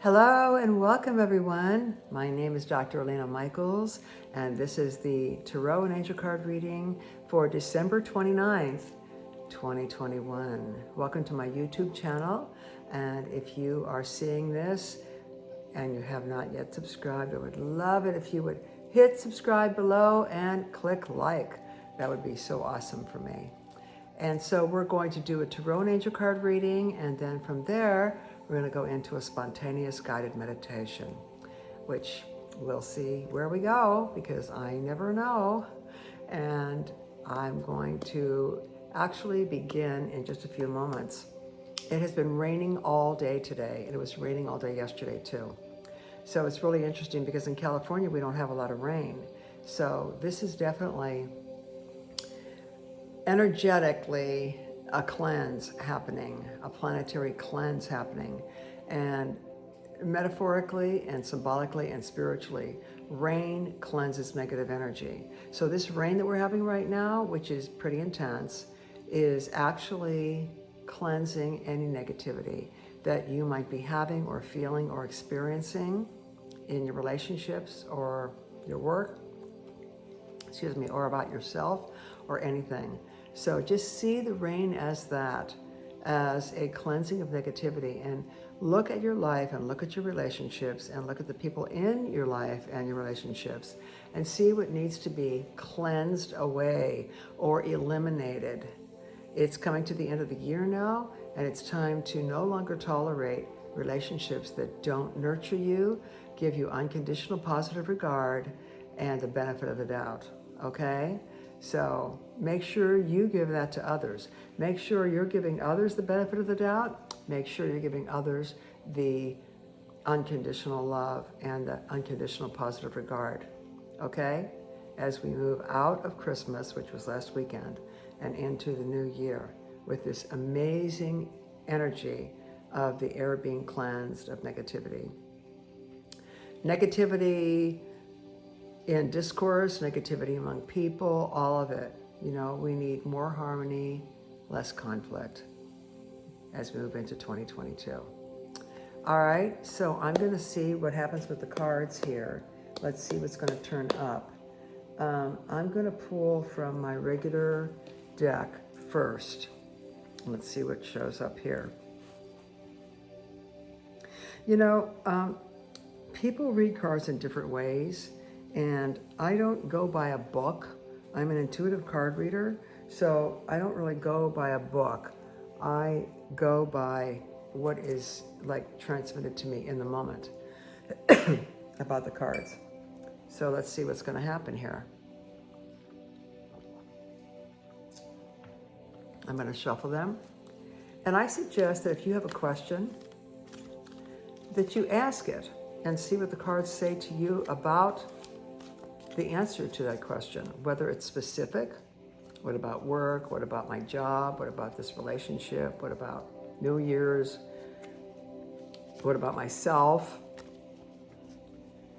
Hello and welcome everyone. My name is Dr. Elena Michaels and this is the Tarot and Angel Card reading for December 29th, 2021. Welcome to my YouTube channel, and if you are seeing this and you have not yet subscribed, I would love it if you would hit subscribe below and click like. That would be so awesome for me. And so we're going to do a Tarot and Angel Card reading, and then from there we're going to go into a spontaneous guided meditation, which we'll see where we go because I never know. And I'm going to actually begin in just a few moments. It has been raining all day today, and it was raining all day yesterday too. So it's really interesting because in California we don't have a lot of rain. So this is definitely energetically a cleanse happening, a planetary cleanse happening. And metaphorically and symbolically and spiritually, rain cleanses negative energy. So this rain that we're having right now, which is pretty intense, is actually cleansing any negativity that you might be having or feeling or experiencing in your relationships or your work, or about yourself or anything. So just see the rain as that, as a cleansing of negativity, and look at your life and look at your relationships and look at the people in your life and your relationships and see what needs to be cleansed away or eliminated. It's coming to the end of the year now, and it's time to no longer tolerate relationships that don't nurture you, give you unconditional positive regard, and the benefit of the doubt, okay? So make sure you give that to others. Make sure you're giving others the benefit of the doubt. Make sure you're giving others the unconditional love and the unconditional positive regard, okay? As we move out of Christmas, which was last weekend, and into the new year with this amazing energy of the air being cleansed of negativity. Negativity in discourse, negativity among people, all of it. You know, we need more harmony, less conflict as we move into 2022. All right, so I'm going to see what happens with the cards here. Let's see what's going to turn up. I'm going to pull from my regular deck first. Let's see what shows up here. You know, people read cards in different ways, and I don't go by a book. I'm an intuitive card reader, so I don't really go by a book. I go by what is like transmitted to me in the moment about the cards. So let's see what's going to happen here. I'm going to shuffle them. And I suggest that if you have a question, that you ask it and see what the cards say to you about the answer to that question, whether it's specific. What about work? What about my job? What about this relationship? What about New Year's? What about myself?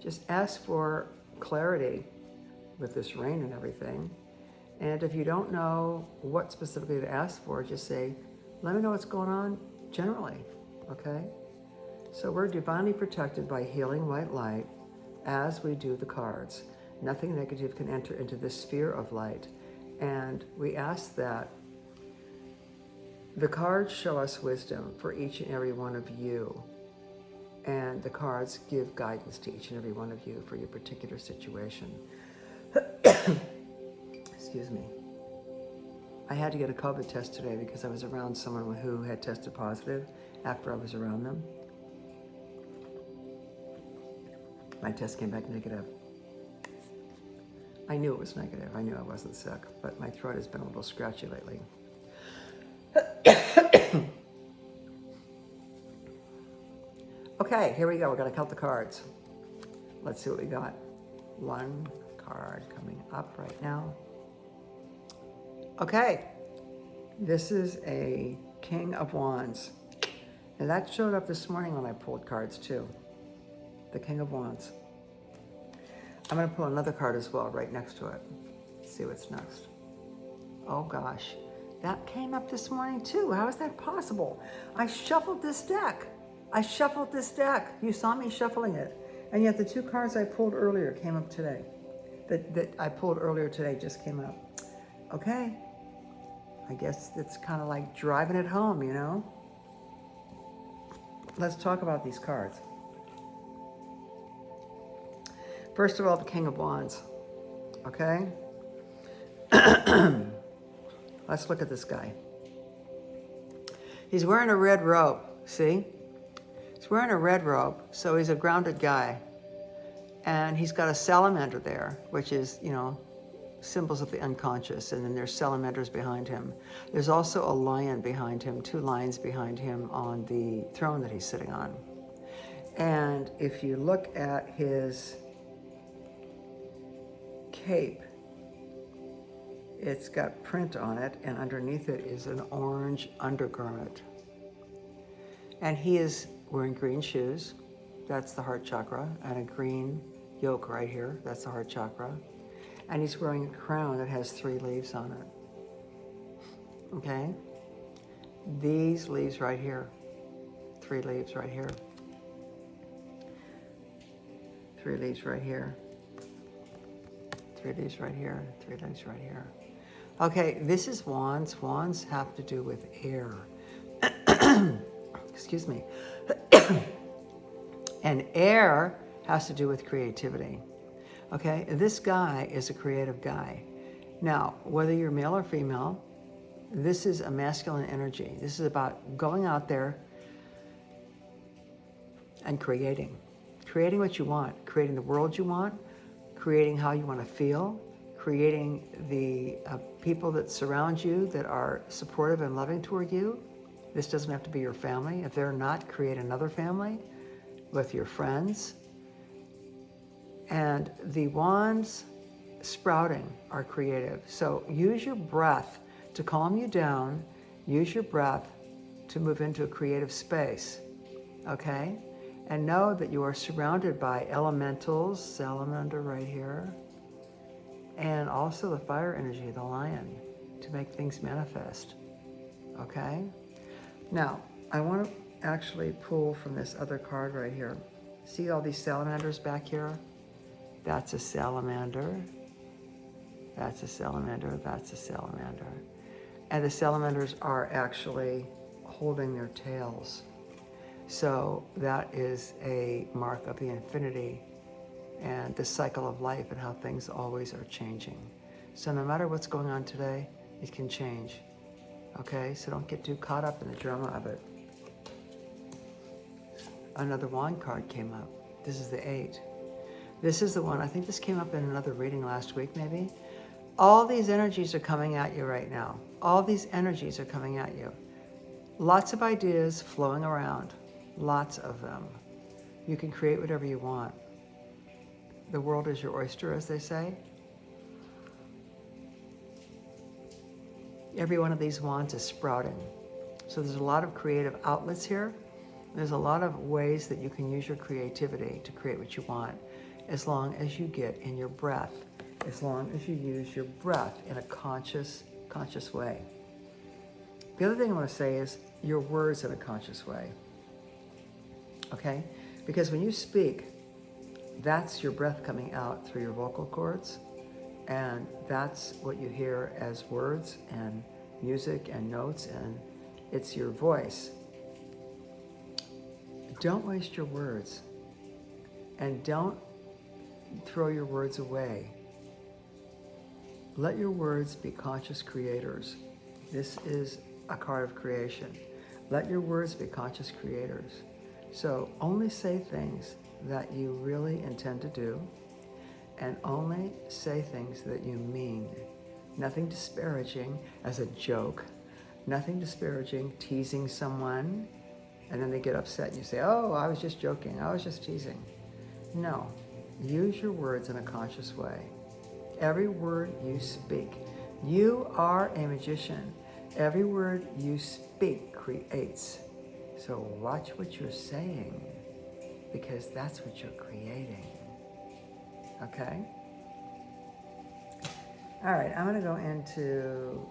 Just ask for clarity with this rain and everything. And if you don't know what specifically to ask for, just say, let me know what's going on generally, okay? So we're divinely protected by healing white light as we do the cards. Nothing negative can enter into this sphere of light. And we ask that the cards show us wisdom for each and every one of you. And the cards give guidance to each and every one of you for your particular situation. Excuse me. I had to get a COVID test today because I was around someone who had tested positive after I was around them. My test came back negative. I knew it was negative. I knew I wasn't sick, but my throat has been a little scratchy lately. Okay, here we go. We're going to count the cards. Let's see what we got. One card coming up right now. Okay, this is a King of Wands. And that showed up this morning when I pulled cards too. The King of Wands. I'm going to pull another card as well right next to it. Let's see what's next. Oh gosh, that came up this morning too. How is that possible? I shuffled this deck I shuffled this deck. You saw me shuffling it. And yet the two cards I pulled earlier came up today. That I pulled earlier today just came up. Okay. I guess it's kind of like driving it home, you know? Let's talk about these cards. First of all, the King of Wands. Okay? Let's look at this guy. He's wearing a red robe, see? He's wearing a red robe, so he's a grounded guy. And he's got a salamander there, which is, you know, symbols of the unconscious, and then there's salamanders behind him. There's also a lion behind him, 2 lions behind him on the throne that he's sitting on. And if you look at his cape, it's got print on it, and underneath it is an orange undergarment. And he is wearing green shoes. That's the heart chakra, and a green yoke right here. That's the heart chakra. And he's wearing a crown that has 3 leaves on it. Okay? These leaves right here. 3 leaves right here. 3 leaves right here. 3 leaves right here. 3 leaves right here. Okay, this is wands. Wands have to do with air. Excuse me. And air has to do with creativity. Okay, this guy is a creative guy. Now, whether you're male or female, this is a masculine energy. This is about going out there and creating. Creating what you want, creating the world you want, creating how you want to feel, creating the people that surround you that are supportive and loving toward you. This doesn't have to be your family. If they're not, create another family with your friends. And the wands sprouting are creative. So use your breath to calm you down. Use your breath to move into a creative space, okay? And know that you are surrounded by elementals, salamander right here, and also the fire energy, the lion, to make things manifest, okay? Now, I want to actually pull from this other card right here. See all these salamanders back here? That's a salamander. That's a salamander. That's a salamander. And the salamanders are actually holding their tails. So that is a mark of the infinity and the cycle of life and how things always are changing. So no matter what's going on today, it can change. Okay, so don't get too caught up in the drama of it. Another wand card came up. This is the 8. This is the one, I think this came up in another reading last week maybe. All these energies are coming at you right now. All these energies are coming at you. Lots of ideas flowing around. Lots of them. You can create whatever you want. The world is your oyster, as they say. Every one of these wands is sprouting. So there's a lot of creative outlets here. There's a lot of ways that you can use your creativity to create what you want, as long as you get in your breath, as long as you use your breath in a conscious way. The other thing I want to say is your words in a conscious way. Okay? Because when you speak, that's your breath coming out through your vocal cords, and that's what you hear as words and music and notes, and it's your voice. Don't waste your words, and don't throw your words away. Let your words be conscious creators. This is a card of creation. Let your words be conscious creators. So only say things that you really intend to do, and only say things that you mean. Nothing disparaging as a joke, nothing disparaging teasing someone, and then they get upset and you say, oh, I was just joking, I was just teasing. No, use your words in a conscious way. Every word you speak, you are a magician. Every word you speak creates. So watch what you're saying, because that's what you're creating. Okay? All right, I'm going to go into,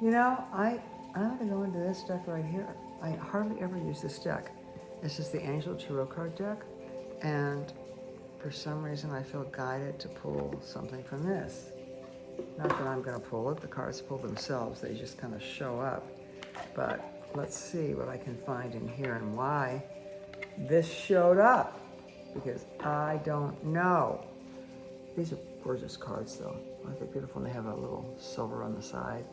I'm going to go into this deck right here. I hardly ever use this deck. This is the Angel Tarot card deck, and for some reason I feel guided to pull something from this. Not that I'm going to pull it, the cards pull themselves, they just kind of show up. But let's see what I can find in here and why this showed up, because I don't know. These are gorgeous cards though. Aren't they beautiful? And they have a little silver on the side.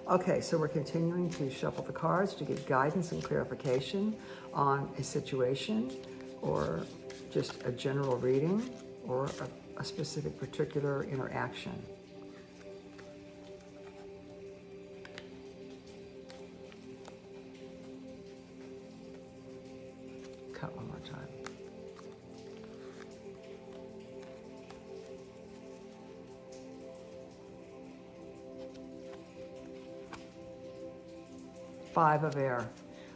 Okay, so we're continuing to shuffle the cards to get guidance and clarification on a situation, or just a general reading, or a specific particular interaction. Cut one more time. Five of air.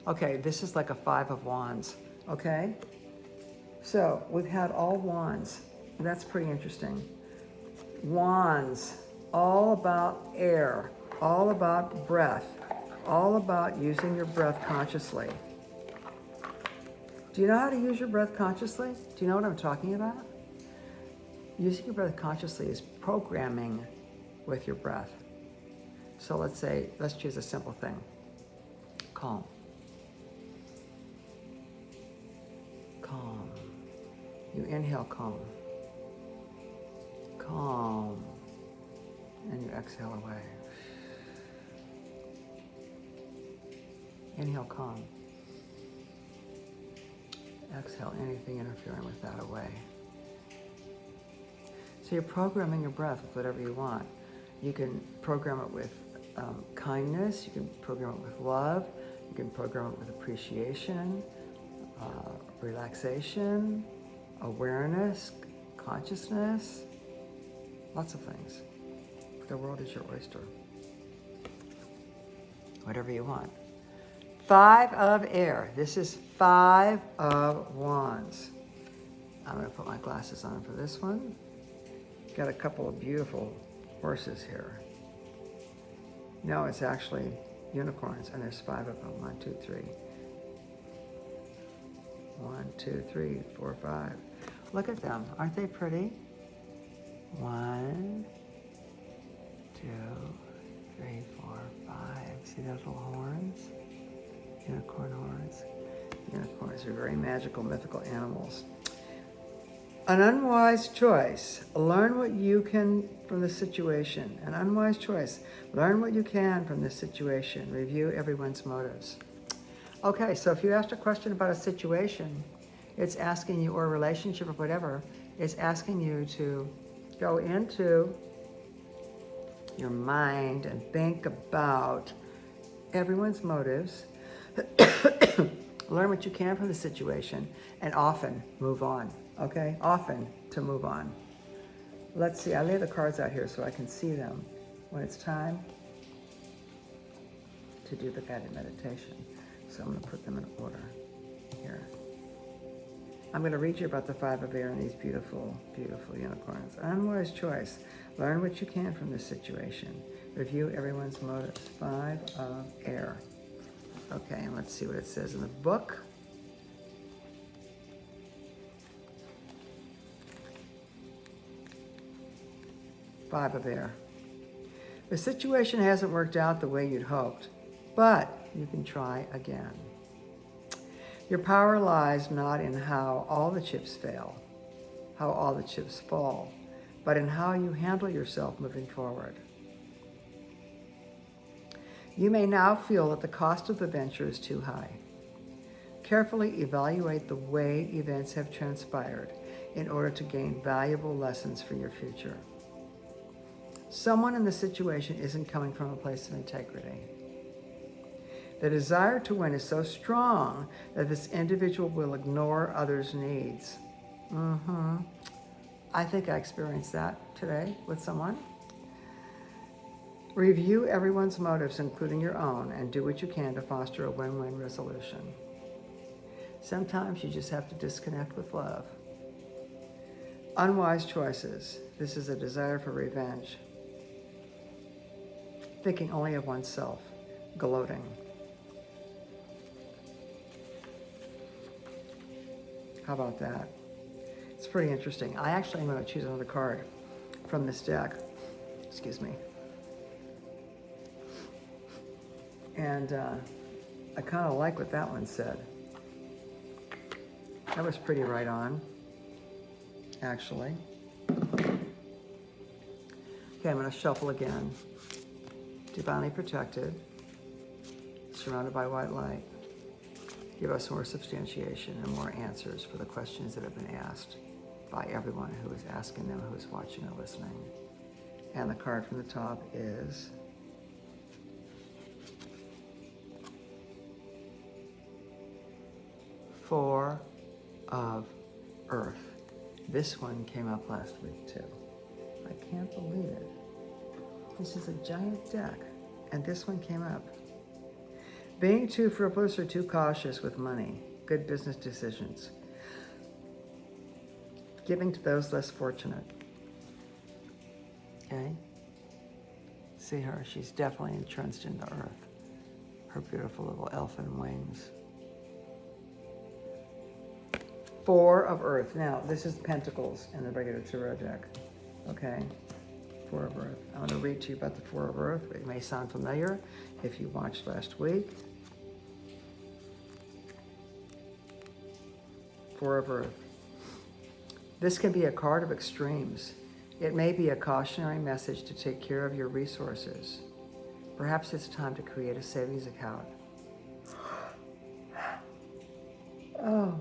Okay, this is like a 5 of wands, okay? So we've had all wands. That's pretty interesting. Wands, all about air, all about breath, all about using your breath consciously. Do you know how to use your breath consciously? Do you know what I'm talking about? Using your breath consciously is programming with your breath. So let's choose a simple thing. Calm. Calm. You inhale calm. Calm. And you exhale away. Inhale calm. Exhale anything interfering with that away. So you're programming your breath with whatever you want. You can program it with kindness. You can program it with love. You can program it with appreciation, relaxation, awareness, consciousness, lots of things. The world is your oyster. Whatever you want. 5 of air. This is 5 of wands. I'm going to put my glasses on for this one. Got a couple of beautiful horses here. No, it's actually unicorns, and there's 5 of them. 1, 2, 3. 1, 2, 3, 4, 5. Look at them. Aren't they pretty? 1, 2, 3, 4, 5. See those little horns? Unicorn horns. Unicorns are very magical, mythical animals. An unwise choice. Learn what you can from the situation. An unwise choice. Learn what you can from this situation. Review everyone's motives. Okay, so if you asked a question about a situation, it's asking you, or a relationship or whatever, it's asking you to go into your mind and think about everyone's motives, learn what you can from the situation, and often move on, okay? Often to move on. Let's see, I lay the cards out here so I can see them when it's time to do the guided meditation. So I'm gonna put them in order here. I'm gonna read you about the 5 of air and these beautiful, beautiful unicorns. Unwise choice. Learn what you can from this situation. Review everyone's motives. 5 of air. Okay, and let's see what it says in the book. Five of air. The situation hasn't worked out the way you'd hoped, but you can try again. Your power lies not in how all the chips fail, how all the chips fall, but in how you handle yourself moving forward. You may now feel that the cost of the venture is too high. Carefully evaluate the way events have transpired in order to gain valuable lessons for your future. Someone in the situation isn't coming from a place of integrity. The desire to win is so strong that this individual will ignore others' needs. I think I experienced that today with someone. Review everyone's motives, including your own, and do what you can to foster a win-win resolution. Sometimes you just have to disconnect with love. Unwise choices. This is a desire for revenge. Thinking only of oneself. Gloating. How about that? It's pretty interesting. I actually am going to choose another card from this deck. Excuse me. And I kind of like what that one said. That was pretty right on, actually. Okay, I'm going to shuffle again. Divinely protected, surrounded by white light. Give us more substantiation and more answers for the questions that have been asked by everyone who is asking them, who is watching or listening. And the card from the top is Four of Earth. This one came up last week too. I can't believe it. This is a giant deck, and this one came up. Being too frivolous or too cautious with money. Good business decisions. Giving to those less fortunate. Okay? See her, she's definitely entrenched in the earth. Her beautiful little elfin wings. Four of Earth. Now, this is Pentacles in the regular tarot deck. Okay? Four of Earth. I'm going to read to you about the Four of Earth. It may sound familiar if you watched last week. Four of Earth. This can be a card of extremes. It may be a cautionary message to take care of your resources. Perhaps it's time to create a savings account. Oh,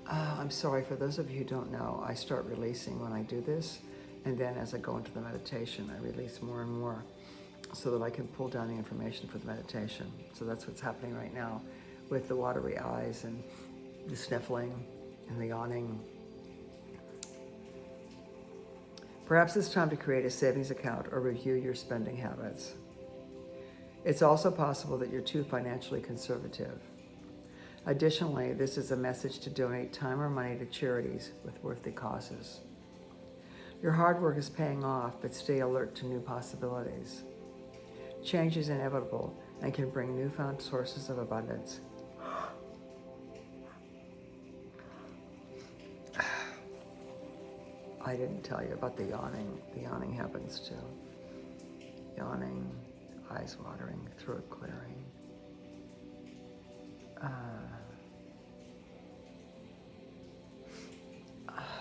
I'm sorry. For those of you who don't know, I start releasing when I do this. And then as I go into the meditation, I release more and more so that I can pull down the information for the meditation. So that's what's happening right now with the watery eyes and the sniffling and the yawning. Perhaps it's time to create a savings account or review your spending habits. It's also possible that you're too financially conservative. Additionally, this is a message to donate time or money to charities with worthy causes. Your hard work is paying off, but stay alert to new possibilities. Change is inevitable and can bring newfound sources of abundance. I didn't tell you about the yawning. The yawning happens too. Yawning, eyes watering, throat clearing.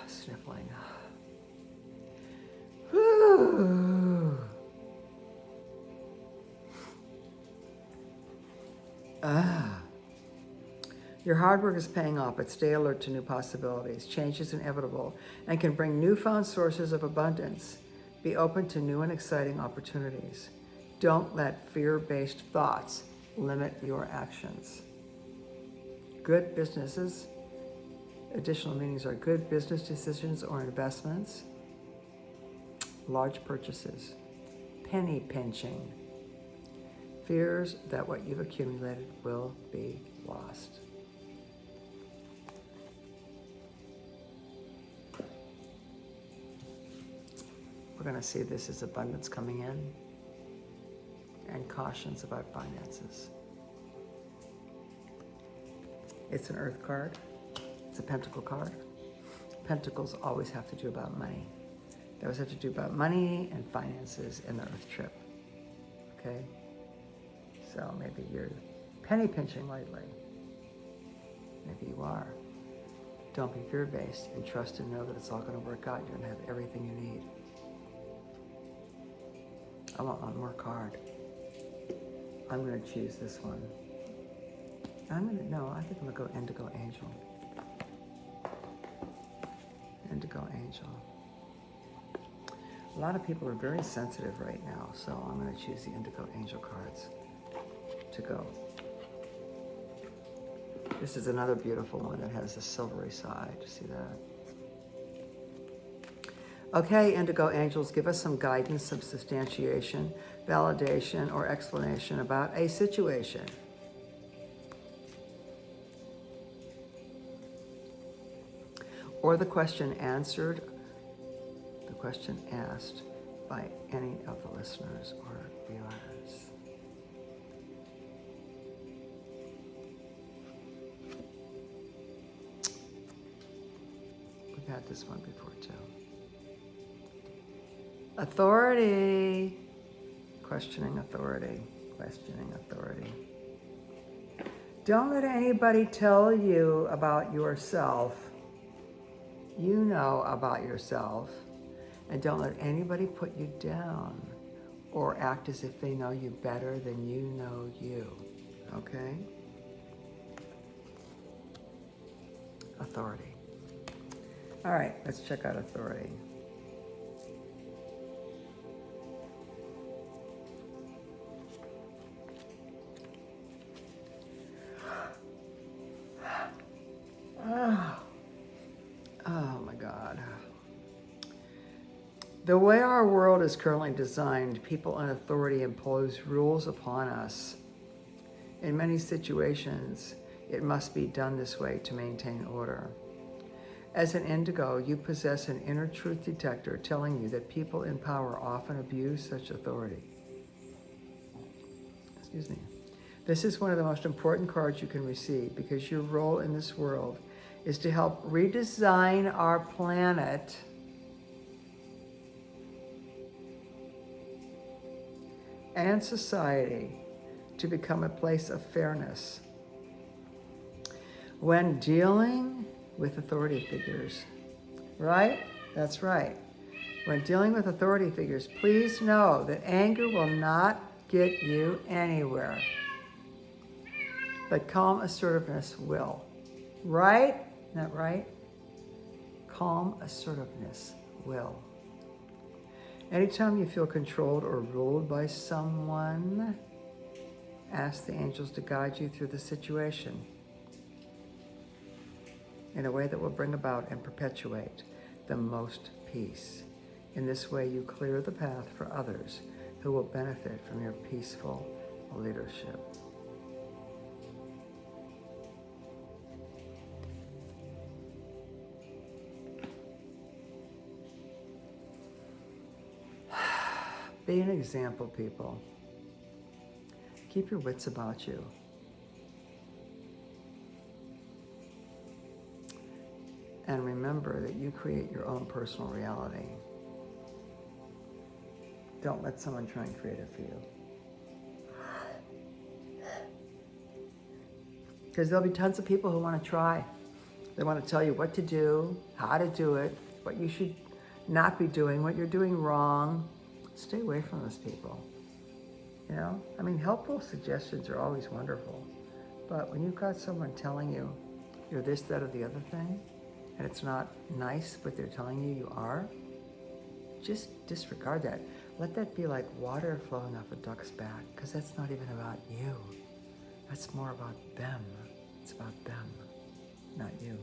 Sniffling. Whew. Your hard work is paying off, but stay alert to new possibilities. Change is inevitable and can bring newfound sources of abundance. Be open to new and exciting opportunities. Don't let fear-based thoughts limit your actions. Good businesses. Additional meanings are good business decisions or investments. Large purchases. Penny pinching. Fears that what you've accumulated will be lost. We're going to see this as abundance coming in and cautions about finances. It's an earth card. It's a pentacle card. Pentacles always have to do about money. They always have to do about money and finances in the earth trip. Okay? So maybe you're penny pinching lately. Maybe you are. Don't be fear-based and trust and know that it's all going to work out. You're going to have everything you need. I want one more card. I'm going to choose this one. I think I'm going to go Indigo Angel. Indigo Angel. A lot of people are very sensitive right now, so I'm going to choose the Indigo Angel cards to go. This is another beautiful one that has a silvery side. See that? Okay, Indigo Angels, give us some guidance, some substantiation, validation, or explanation about a situation. Or the question answered, the question asked by any of the listeners or viewers. We've had this one before too. Authority. Questioning authority. Questioning authority. Don't let anybody tell you about yourself. You know about yourself. And don't let anybody put you down or act as if they know you better than you know you. Okay? Authority. All right, let's check out authority. Oh my God. The way our world is currently designed, people in authority impose rules upon us. In many situations, it must be done this way to maintain order. As an indigo, you possess an inner truth detector telling you that people in power often abuse such authority. Excuse me. This is one of the most important cards you can receive because your role in this world is to help redesign our planet and society to become a place of fairness. When dealing with authority figures, right? That's right. When dealing with authority figures, please know that anger will not get you anywhere. But calm assertiveness will. Right? Isn't that right? Calm assertiveness will. Anytime you feel controlled or ruled by someone, ask the angels to guide you through the situation in a way that will bring about and perpetuate the most peace. In this way, you clear the path for others who will benefit from your peaceful leadership. Be an example, people. Keep your wits about you. And remember that you create your own personal reality. Don't let someone try and create it for you. Because there'll be tons of people who want to try. They want to tell you what to do, how to do it, what you should not be doing, what you're doing wrong. Stay away from those people. You know, I mean, helpful suggestions are always wonderful. But when you've got someone telling you you're this, that, or the other thing, and it's not nice what they're telling you you are, just disregard that. Let that be like water flowing off a duck's back, because that's not even about you. That's more about them. It's about them, not you.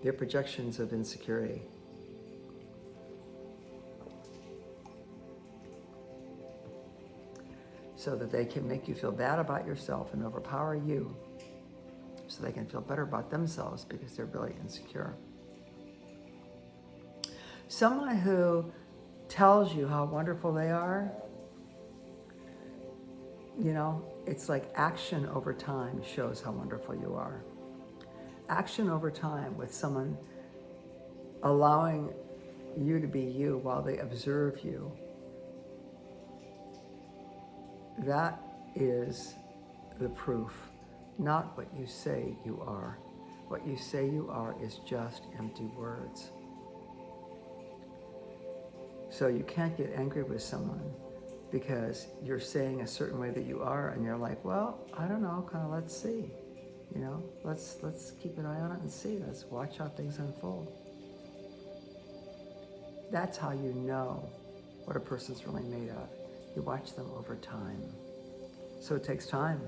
Their projections of insecurity. So that they can make you feel bad about yourself and overpower you, so they can feel better about themselves because they're really insecure. Someone who tells you how wonderful they are, you know, it's like action over time shows how wonderful you are. Action over time with someone allowing you to be you while they observe you. That is the proof, not what you say you are. What you say you are is just empty words. So you can't get angry with someone because you're saying a certain way that you are, and you're like, well, I don't know, kind of let's see. You know, let's keep an eye on it and see. Let's watch how things unfold. That's how you know what a person's really made of. You watch them over time. So it takes time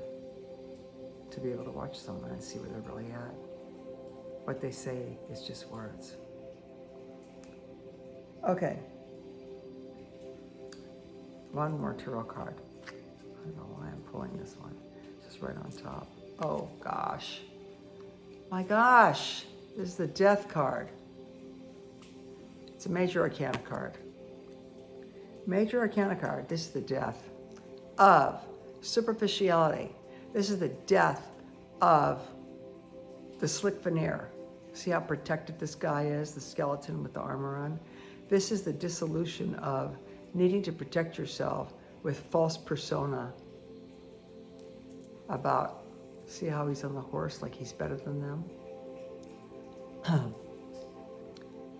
to be able to watch someone and see where they're really at. What they say is just words. Okay. One more tarot card. I don't know why I'm pulling this one. It's just right on top. Oh gosh. My gosh. This is the Death card. It's a Major Arcana card. Major Arcana card. This is the death of superficiality. This is the death of the slick veneer. See how protected this guy is, the skeleton with the armor on? This is the dissolution of needing to protect yourself with false persona about, see how he's on the horse like he's better than them?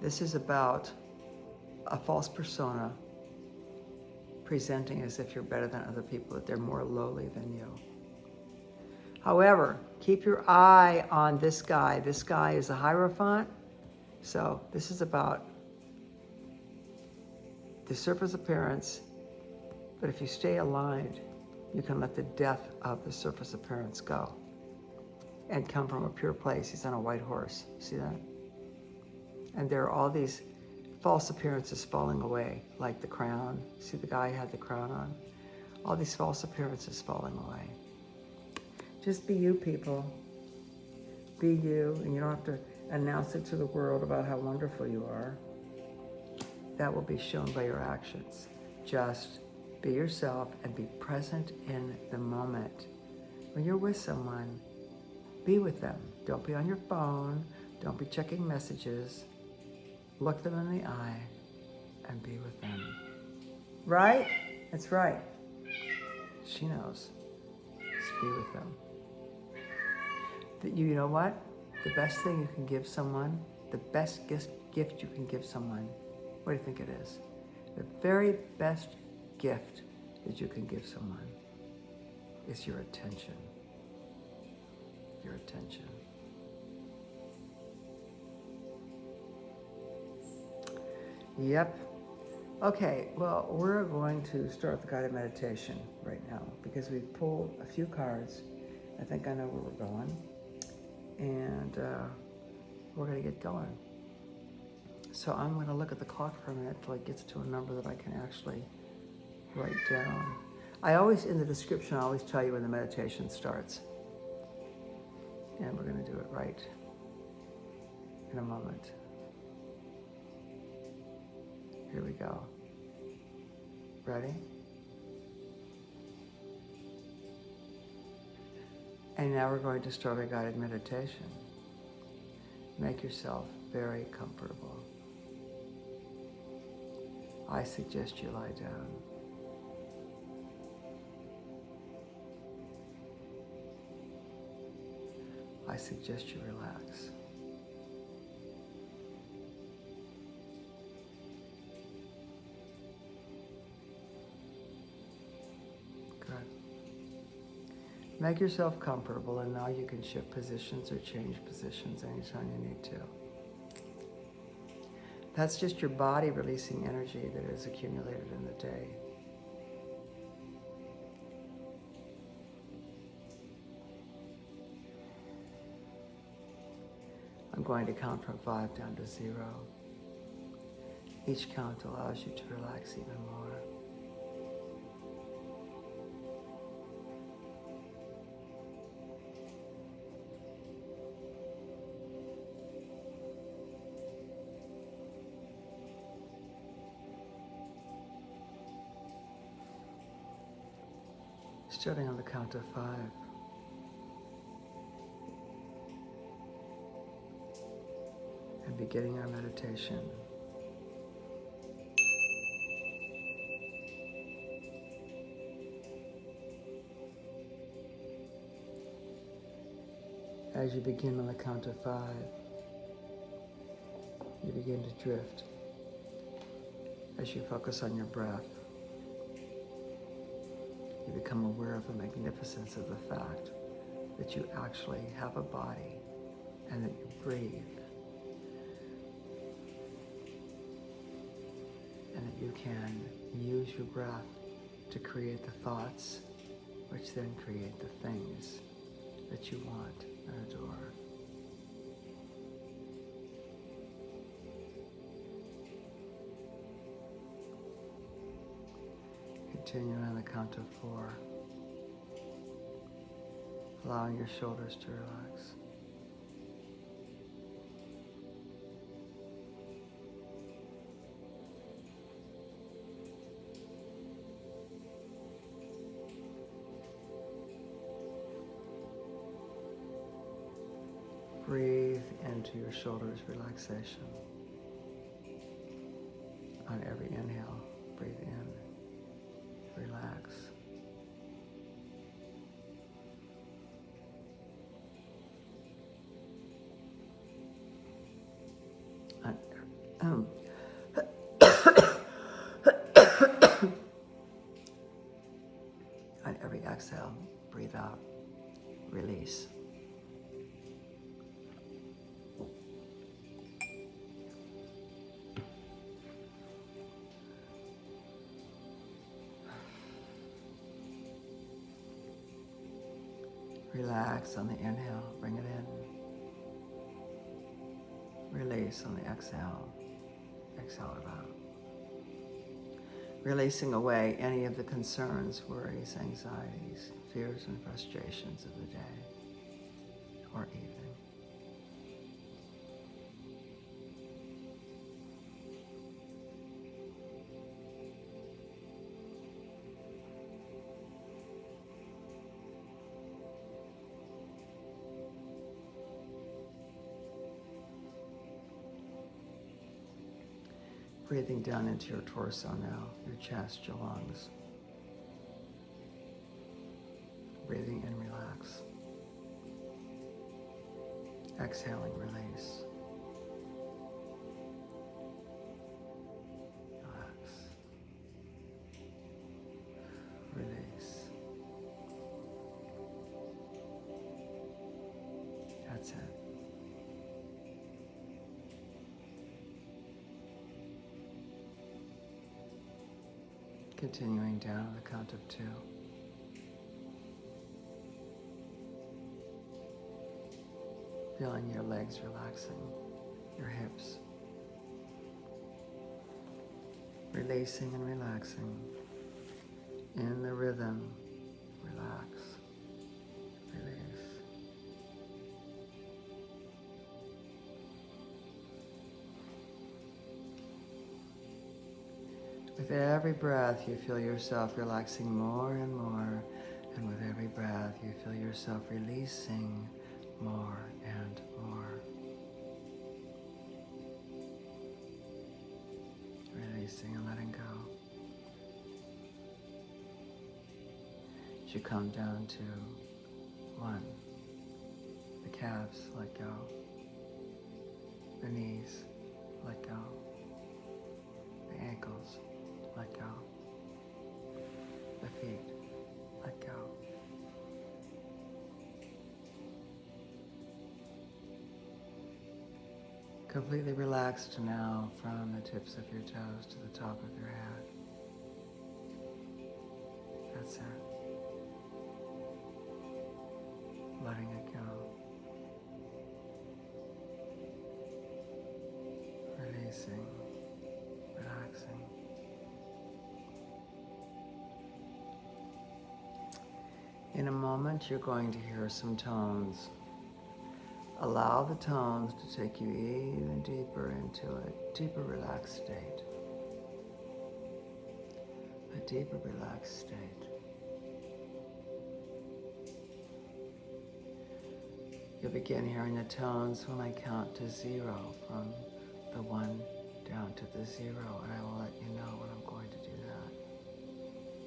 This is about a false persona presenting as if you're better than other people, that they're more lowly than you. However, keep your eye on this guy. This guy is a Hierophant. So this is about the surface appearance, but if you stay aligned, you can let the death of the surface appearance go and come from a pure place. He's on a white horse. See that? And there are all these false appearances falling away, like the crown. See the guy had the crown on? All these false appearances falling away. Just be you, people. Be you, and you don't have to announce it to the world about how wonderful you are. That will be shown by your actions. Just be yourself and be present in the moment. When you're with someone, be with them. Don't be on your phone. Don't be checking messages. Look them in the eye and be with them. Right? That's right. She knows. Just be with them. You know what? The best thing you can give someone, the best gift you can give someone, what do you think it is? The very best gift that you can give someone is your attention. Your attention. Yep. Okay, well, we're going to start the guided meditation right now because we've pulled a few cards. I think I know where we're going. And we're going to get going. So I'm going to look at the clock for a minute till it gets to a number that I can actually write down. I always, in the description, I always tell you when the meditation starts. And we're going to do it right in a moment. Here we go. Ready? And now we're going to start a guided meditation. Make yourself very comfortable. I suggest you lie down. I suggest you relax. Good. Make yourself comfortable, and now you can shift positions or change positions anytime you need to. That's just your body releasing energy that is accumulated in the day. I'm going to count from 5 down to 0. Each count allows you to relax even more. Starting on the count of 5. And beginning our meditation. As you begin on the count of 5, you begin to drift as you focus on your breath. You become aware of the magnificence of the fact that you actually have a body and that you breathe. And that you can use your breath to create the thoughts, which then create the things that you want and adore. Continue on the count of 4, allowing your shoulders to relax. Breathe into your shoulders relaxation. On every inhale, breathe in, relax. On, on every exhale, breathe out, release. Relax on the inhale, bring it in. Release on the exhale, exhale it out. Releasing away any of the concerns, worries, anxieties, fears, and frustrations of the day or evening. Breathing down into your torso now, your chest, your lungs. Breathing in, relax. Exhaling, release. Relax. Release. That's it. Continuing down on the count of 2. Feeling your legs relaxing, your hips. Releasing and relaxing. In the rhythm, relax, release. With every breath, you feel yourself relaxing more and more, and with every breath, you feel yourself releasing more and more. Releasing and letting go. As you come down to 1, the calves, let go. The knees, let go. The ankles, let go. The feet, let go. Completely relaxed now from the tips of your toes to the top of your head. That's it. Letting it go. Releasing, relaxing. In a moment, you're going to hear some tones. Allow the tones to take you even deeper into a deeper relaxed state. A deeper relaxed state. You'll begin hearing the tones when I count to 0, from the 1 down to the 0, and I will let you know when I'm going to do that.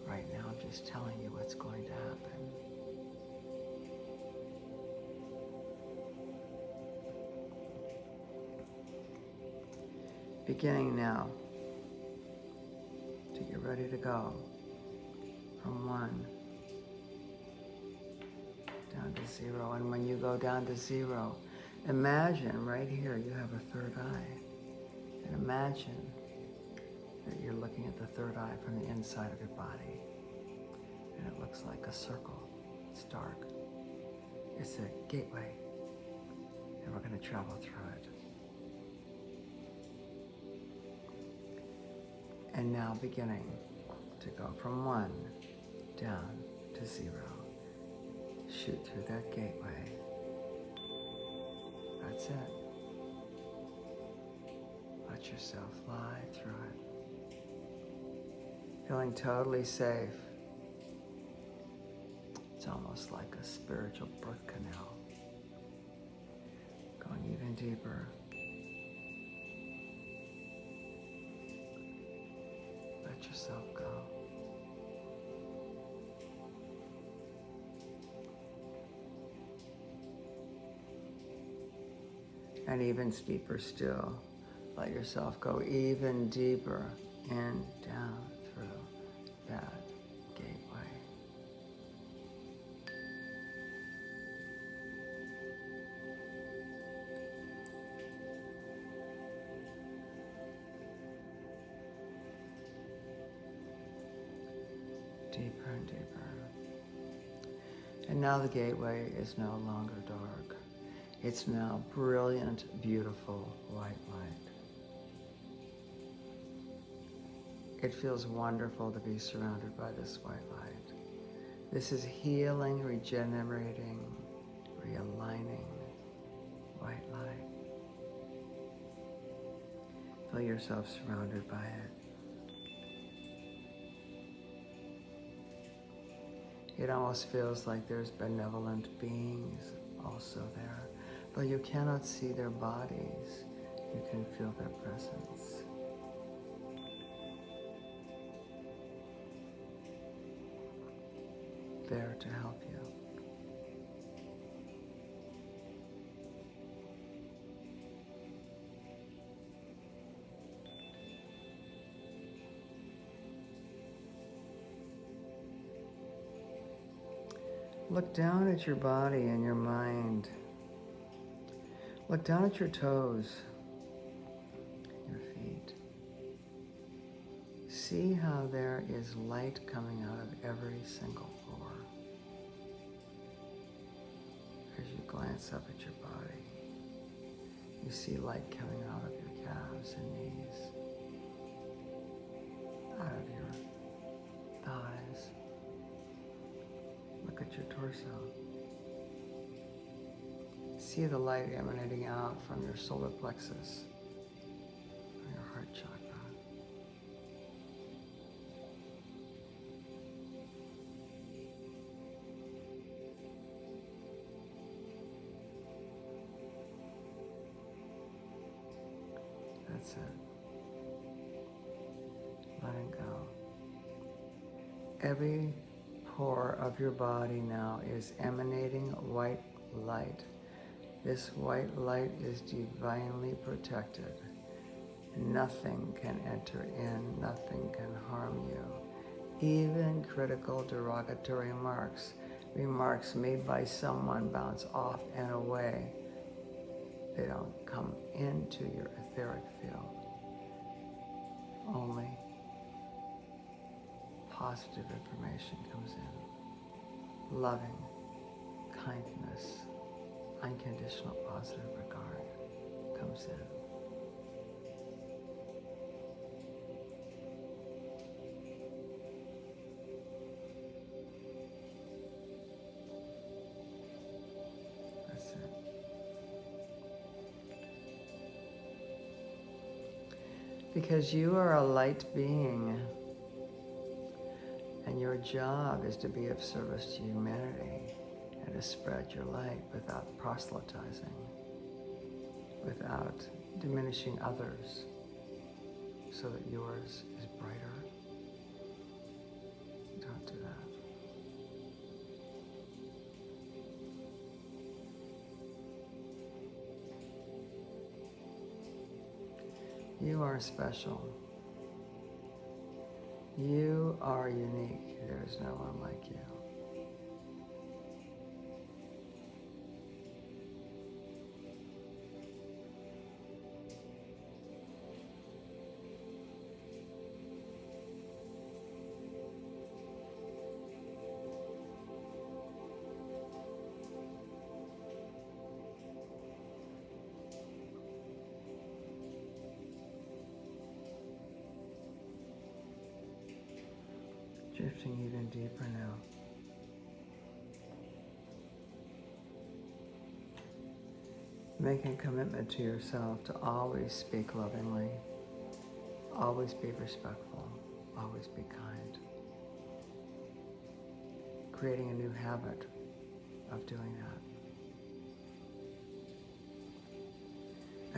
Right now, I'm just telling you what's going to happen. Beginning now to get ready to go from 1 down to 0. And when you go down to 0, imagine right here you have a third eye. And imagine that you're looking at the third eye from the inside of your body. And it looks like a circle. It's dark. It's a gateway. And we're going to travel through it. And now beginning to go from 1 down to 0. Shoot through that gateway. That's it. Let yourself fly through it. Feeling totally safe. It's almost like a spiritual birth canal. deeper. Let yourself go. And even deeper still, let yourself go even deeper in, down, through that gateway. Deeper and deeper. And now the gateway is no longer dark. It's now brilliant, beautiful white light. It feels wonderful to be surrounded by this white light. This is healing, regenerating, realigning white light. Feel yourself surrounded by it. It almost feels like there's benevolent beings also there. Though you cannot see their bodies, you can feel their presence. There to help you. Look down at your body and your mind. Look down at your toes, your feet. See how there is light coming out of every single pore. As you glance up at your body, you see light coming out of your calves and knees, out of your thighs. Look at your torso. See the light emanating out from your solar plexus, from your heart chakra. That's it. Letting go. Every pore of your body now is emanating white light. This white light is divinely protected. Nothing can enter in, nothing can harm you. Even critical derogatory remarks made by someone bounce off and away. They don't come into your etheric field. Only positive information comes in. Loving, kindness, unconditional positive regard comes in. That's it. Because you are a light being, and your job is to be of service to humanity and to spread your light without proselytizing, without diminishing others, so that yours is brighter. Don't do that. You are special. You are unique. There is no one like you. Drifting even deeper now. Making a commitment to yourself to always speak lovingly, always be respectful, always be kind. Creating a new habit of doing that.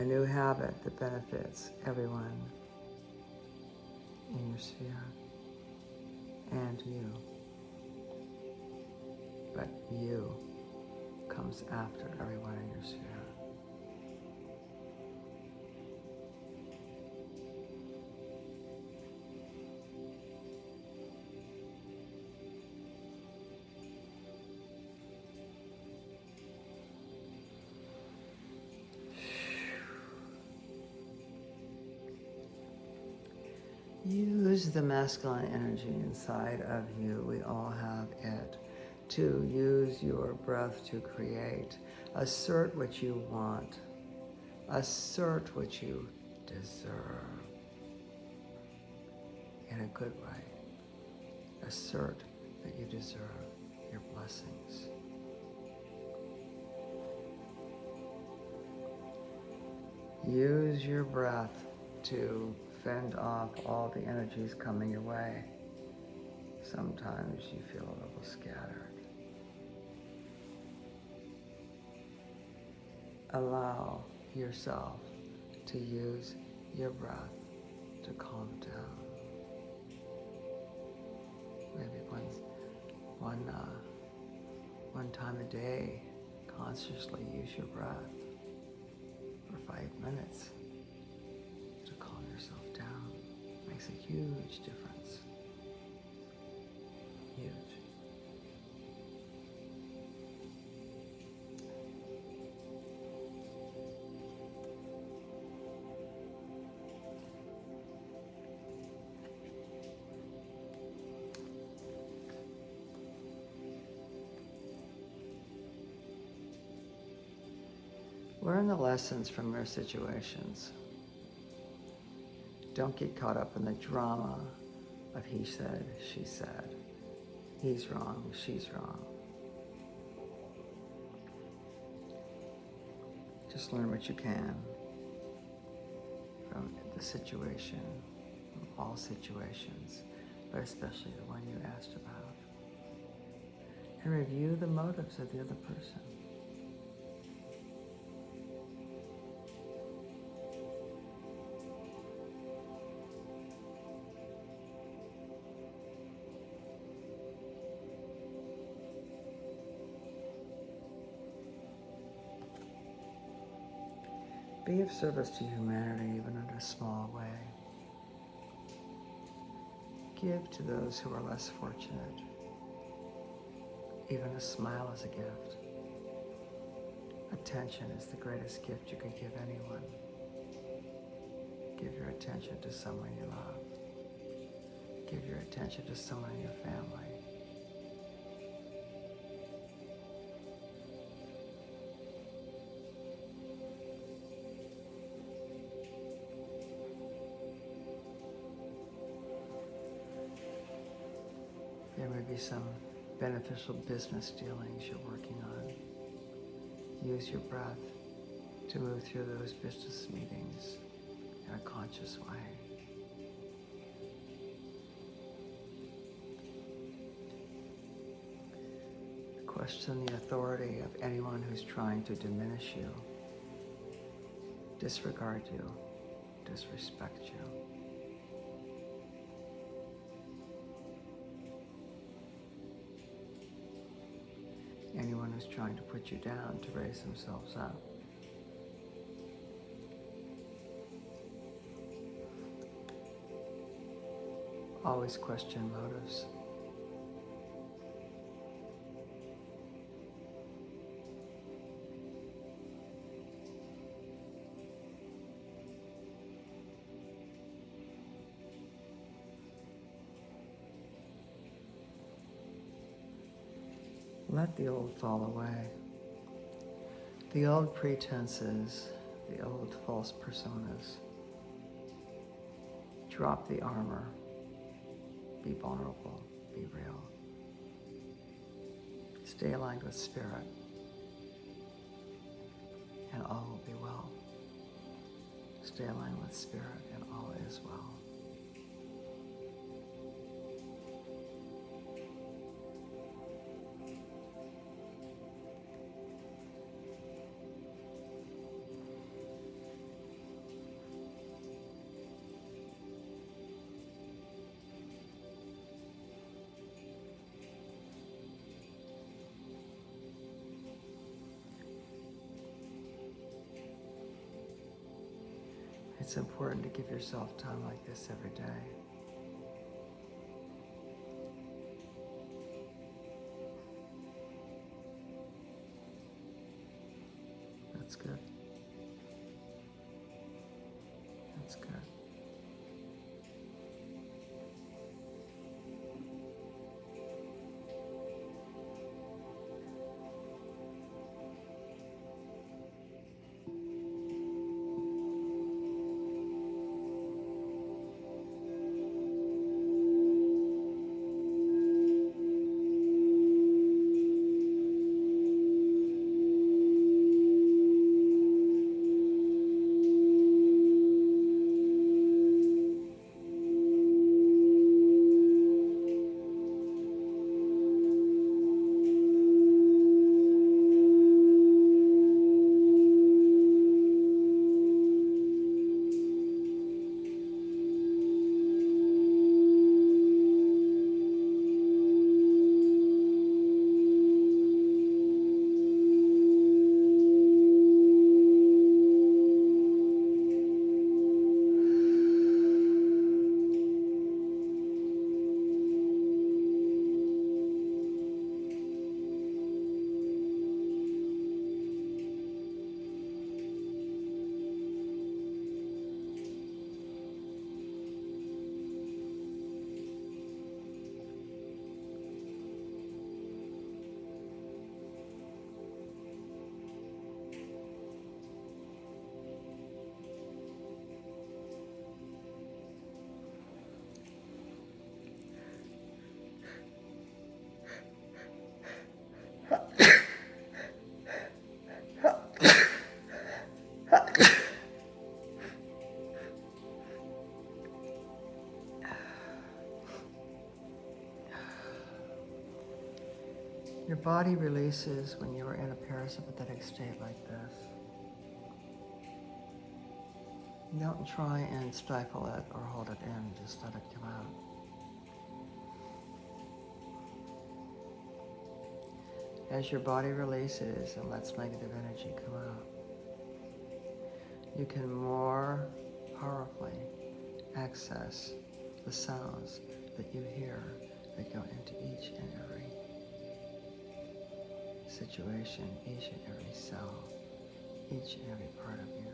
a new habit that benefits everyone in your sphere and you. But you comes after everyone in your sphere. Use the masculine energy inside of you. We all have it. To use your breath to create. Assert what you want. Assert what you deserve. In a good way. Assert that you deserve your blessings. Use your breath to fend off all the energies coming your way. Sometimes you feel a little scattered. Allow yourself to use your breath to calm down. Maybe one time a day, consciously use your breath for 5 minutes to calm yourself down. Makes a huge difference. Huge. Learn the lessons from your situations. Don't get caught up in the drama of he said, she said. He's wrong, she's wrong. Just learn what you can from the situation, from all situations, but especially the one you asked about. And review the motives of the other person. Be of service to humanity, even in a small way. Give to those who are less fortunate. Even a smile is a gift. Attention is the greatest gift you could give anyone. Give your attention to someone you love. Give your attention to someone in your family. There may be some beneficial business dealings you're working on. Use your breath to move through those business meetings in a conscious way. Question the authority of anyone who's trying to diminish you, disregard you, disrespect you. Anyone who's trying to put you down to raise themselves up. Always question motives. Let the old fall away. The old pretenses, the old false personas. Drop the armor. Be vulnerable. Be real. Stay aligned with spirit, and all will be well. Stay aligned with spirit, and all is well. It's important to give yourself time like this every day. That's good. That's good. Your body releases when you are in a parasympathetic state like this. Don't try and stifle it or hold it in, just let it come out. As your body releases and lets negative energy come out, you can more powerfully access the sounds that you hear that go into each and every situation, each and every cell, each and every part of you.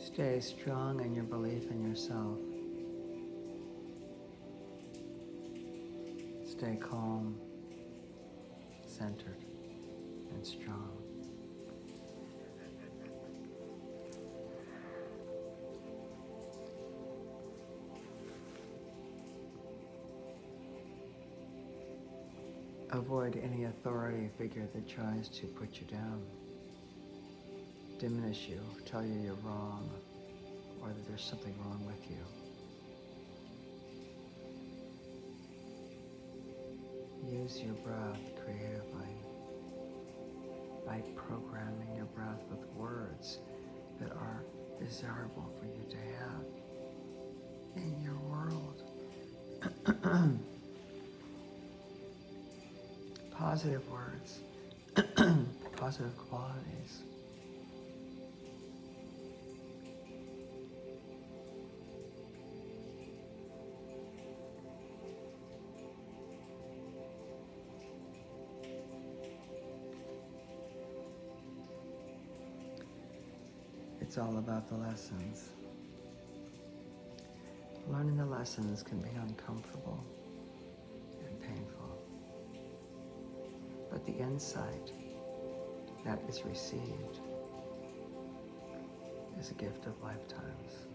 Stay strong in your belief in yourself. Stay calm, centered, and strong. Avoid any authority figure that tries to put you down, diminish you, tell you you're wrong, or that there's something wrong with you. Use your breath creatively by programming your breath with words that are desirable for you to have in your world. Positive words, positive qualities. It's all about the lessons. Learning the lessons can be uncomfortable and painful, but the insight that is received is a gift of lifetimes.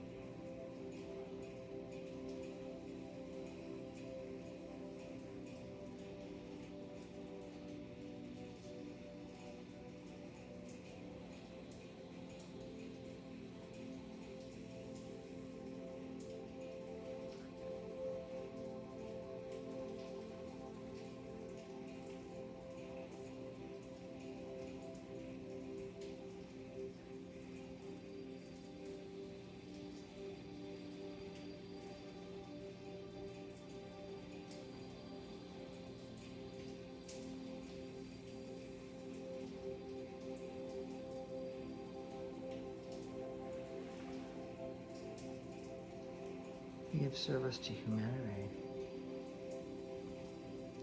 Be of service to humanity.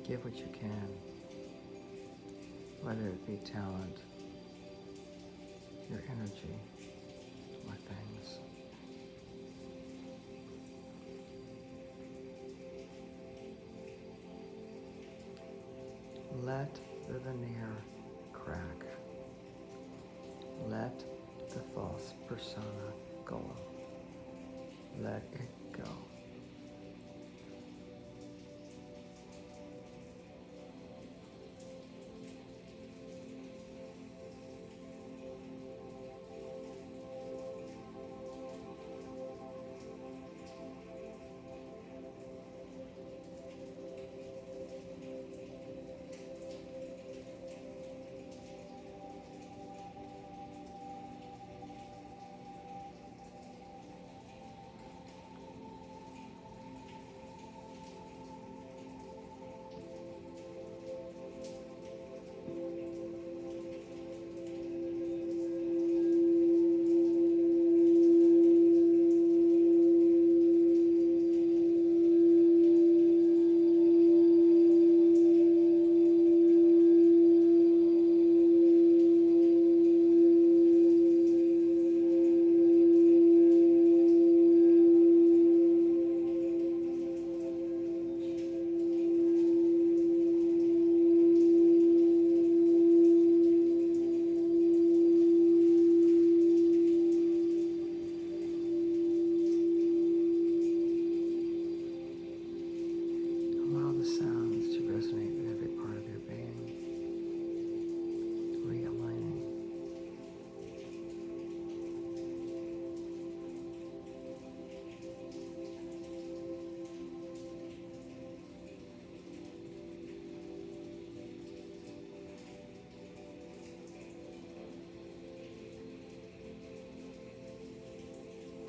Give what you can, whether it be talent, your energy, or things. Let the veneer crack. Let the false persona go. Let it go.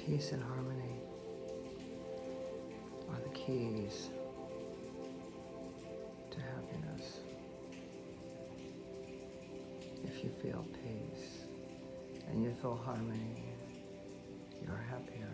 Peace and harmony are the keys to happiness. If you feel peace and you feel harmony, you're happier.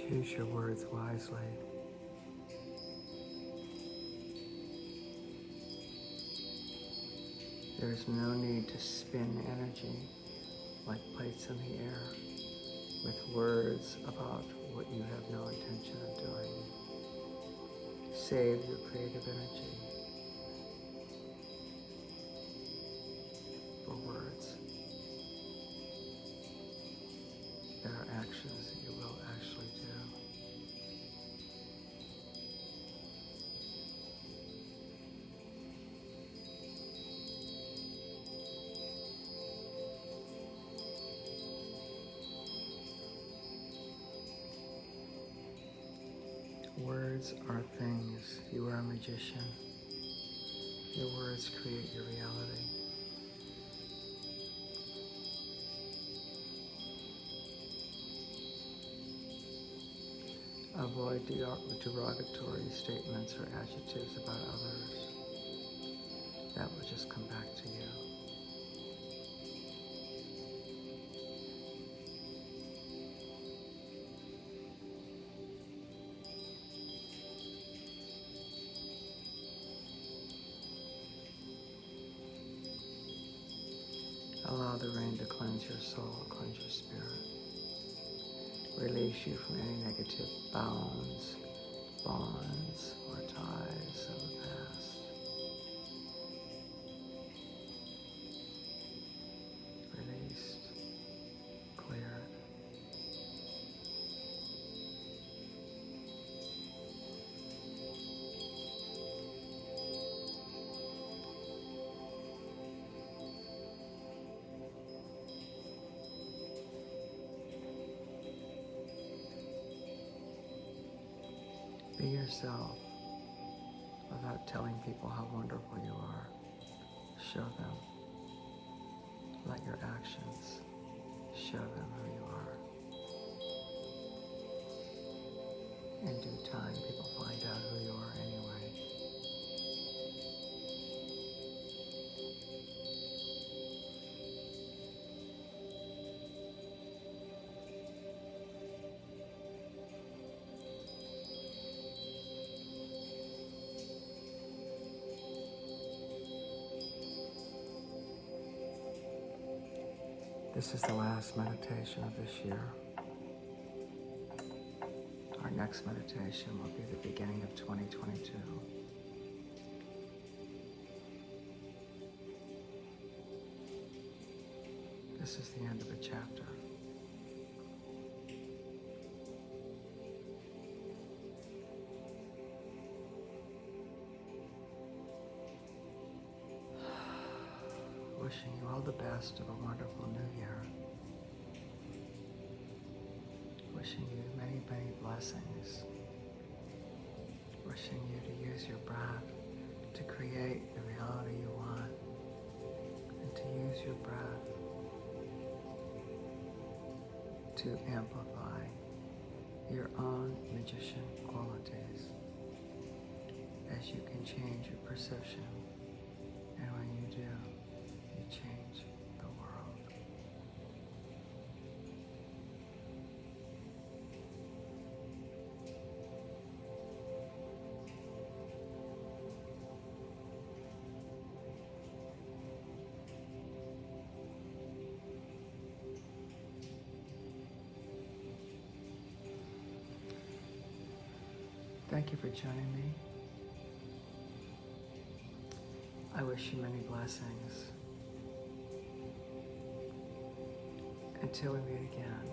Choose your words wisely. There is no need to spin energy like plates in the air with words about what you have no intention of doing. Save your creative energy for words. words are things. You are a magician. Your words create your reality. Avoid derogatory statements or adjectives about others. That will just come back to you. Allow the rain to cleanse your soul, cleanse your spirit. Release you from any negative bonds, or ties of the past. Released, cleared. Be yourself without telling people how wonderful you are. Show them. Let your actions show them who you are. In due time, people find out who you are anyway. This is the last meditation of this year. Our next meditation will be the beginning of 2022. This is the end of a chapter. Wishing you all the best of a wonderful new year. Wishing you many, many blessings. Wishing you to use your breath to create the reality you want. And to use your breath to amplify your own magician qualities as you can change your perception. And when you do, you change the world. Thank you for joining me. I wish you many blessings. Until we meet again,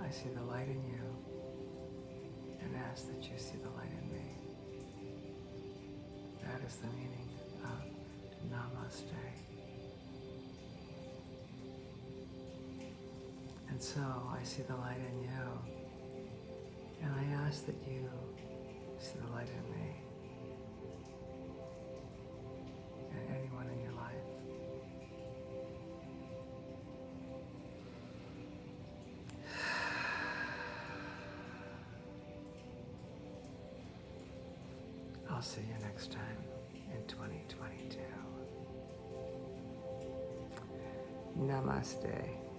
I see the light in you and ask that you see the light in me. That is the meaning of Namaste. And so I see the light in you, and I ask that you see the light in me and anyone in your life. I'll see you next time in 2022. Namaste.